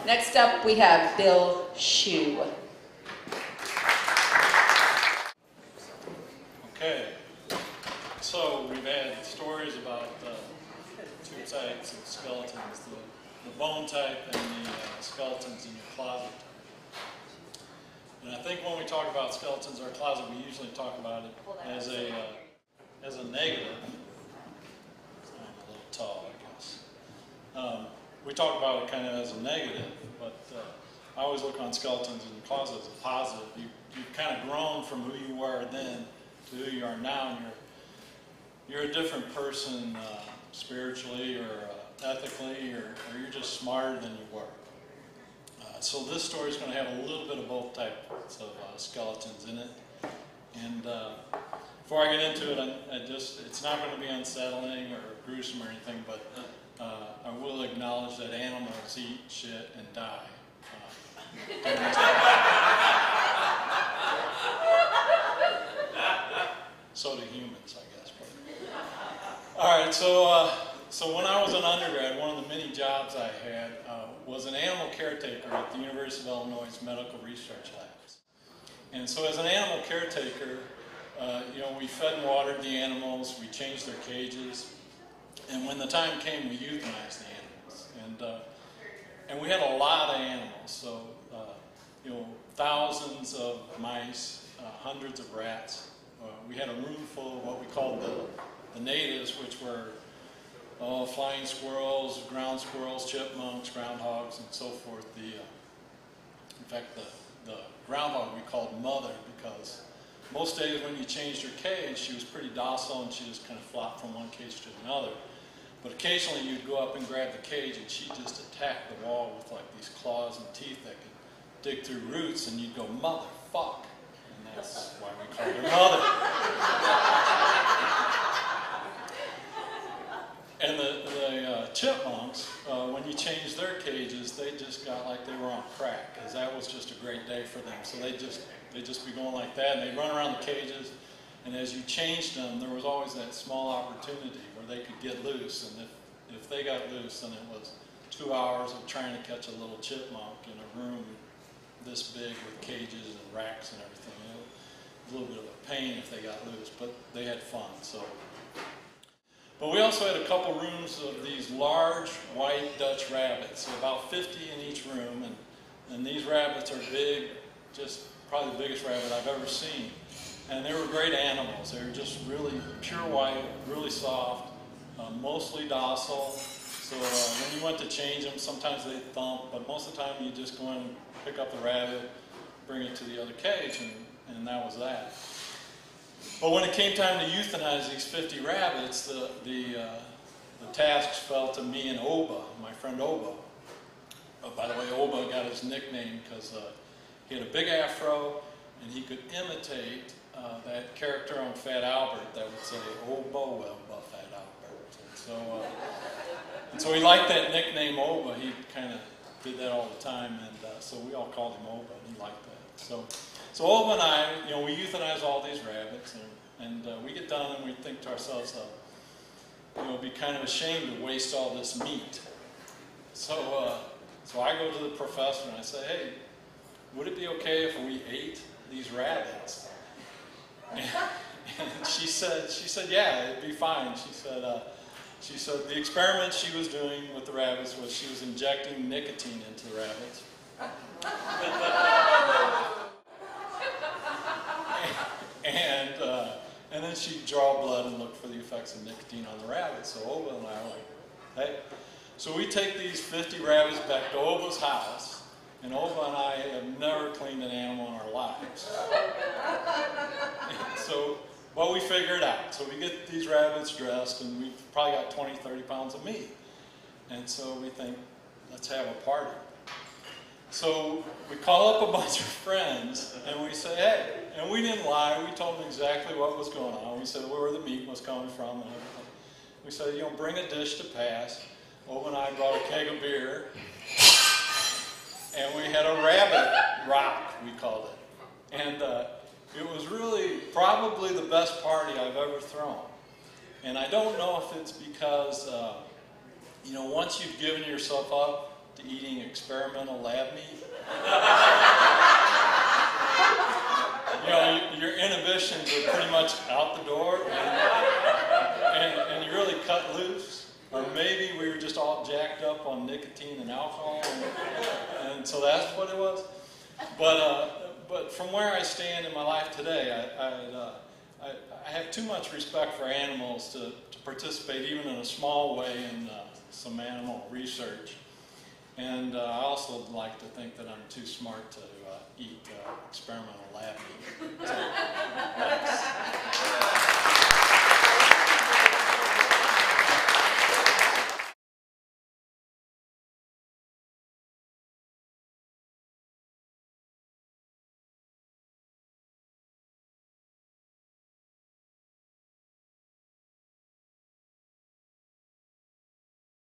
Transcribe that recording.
Next up, we have Bill Schuh. Okay, so we've had stories about two types of skeletons, the bone type and the skeletons in your closet. And I think when we talk about skeletons in our closet, we usually talk about it as a negative. I'm a little tall, I guess. We talk about it kind of as a negative, but I always look on skeletons in the closet as a positive. You've kind of grown from who you were then to who you are now, and you're a different person spiritually or ethically, or you're just smarter than you were. So this story is going to have a little bit of both types of skeletons in it. And before I get into it, it's not going to be unsettling or gruesome or anything, but I will acknowledge that animals eat shit and die. So do humans, I guess. All right, so when I was an undergrad, one of the many jobs I had was an animal caretaker at the University of Illinois Medical Research Labs. And so as an animal caretaker, we fed and watered the animals, we changed their cages, and when the time came, we euthanized the animals. And we had a lot of animals, so thousands of mice, hundreds of rats. We had a room full of what we called the natives, which were flying squirrels, ground squirrels, chipmunks, groundhogs, and so forth. In fact, the groundhog we called Mother, because most days when you changed her cage, she was pretty docile and she just kind of flopped from one cage to another. But occasionally you'd go up and grab the cage and she'd just attack the wall with like these claws and teeth that could dig through roots, and you'd go, "Motherfuck." And that's why we called her Mother. And the chipmunks, when you changed their cages, they just got like they were on crack, because that was just a great day for them. So they'd just be going like that, and they'd run around the cages, and as you changed them, there was always that small opportunity where they could get loose, and if they got loose, then it was 2 hours of trying to catch a little chipmunk in a room this big with cages and racks and everything. It was a little bit of a pain if they got loose, but they had fun. But we also had a couple rooms of these large white Dutch rabbits, so about 50 in each room, and these rabbits are big, just probably the biggest rabbit I've ever seen. And they were great animals. They were just really pure white, really soft, mostly docile. So when you went to change them, sometimes they'd thump, but most of the time you just go in and pick up the rabbit, bring it to the other cage, and that was that. But when it came time to euthanize these 50 rabbits, the tasks fell to me and Oba, my friend Oba. By the way, Oba got his nickname because he had a big afro, and he could imitate that character on Fat Albert that would say, "Oba, well, Fat Albert." And so he liked that nickname Oba. He kind of did that all the time, and so we all called him Oba, and he liked that. So Oba and I, we euthanize all these rabbits, and we get done and we think to ourselves, it'd be kind of a shame to waste all this meat. So I go to the professor and I say, "Hey, would it be okay if we ate these rabbits?" And she said, "Yeah, it'd be fine." She said the experiment she was doing with the rabbits was she was injecting nicotine into the rabbits. And then she'd draw blood and look for the effects of nicotine on the rabbits. So Oba and I were like, "Hey." So we take these 50 rabbits back to Oba's house, and Oba and I have never cleaned an animal in our lives. But we figure it out. So we get these rabbits dressed, and we've probably got 20, 30 pounds of meat. And so we think, let's have a party. So we call up a bunch of friends, and we say, "Hey," and we didn't lie. We told them exactly what was going on. We said where the meat was coming from. And we said, bring a dish to pass. Oba and I brought a keg of beer, and we had a rabbit rock, we called it. And it was really probably the best party I've ever thrown. And I don't know if it's because, once you've given yourself up, to eating experimental lab meat. You know, your inhibitions are pretty much out the door, and you really cut loose. Or maybe we were just all jacked up on nicotine and alcohol, and so that's what it was. But from where I stand in my life today, I have too much respect for animals to participate even in a small way in some animal research. And I also like to think that I'm too smart to eat experimental lab meat. So, thanks.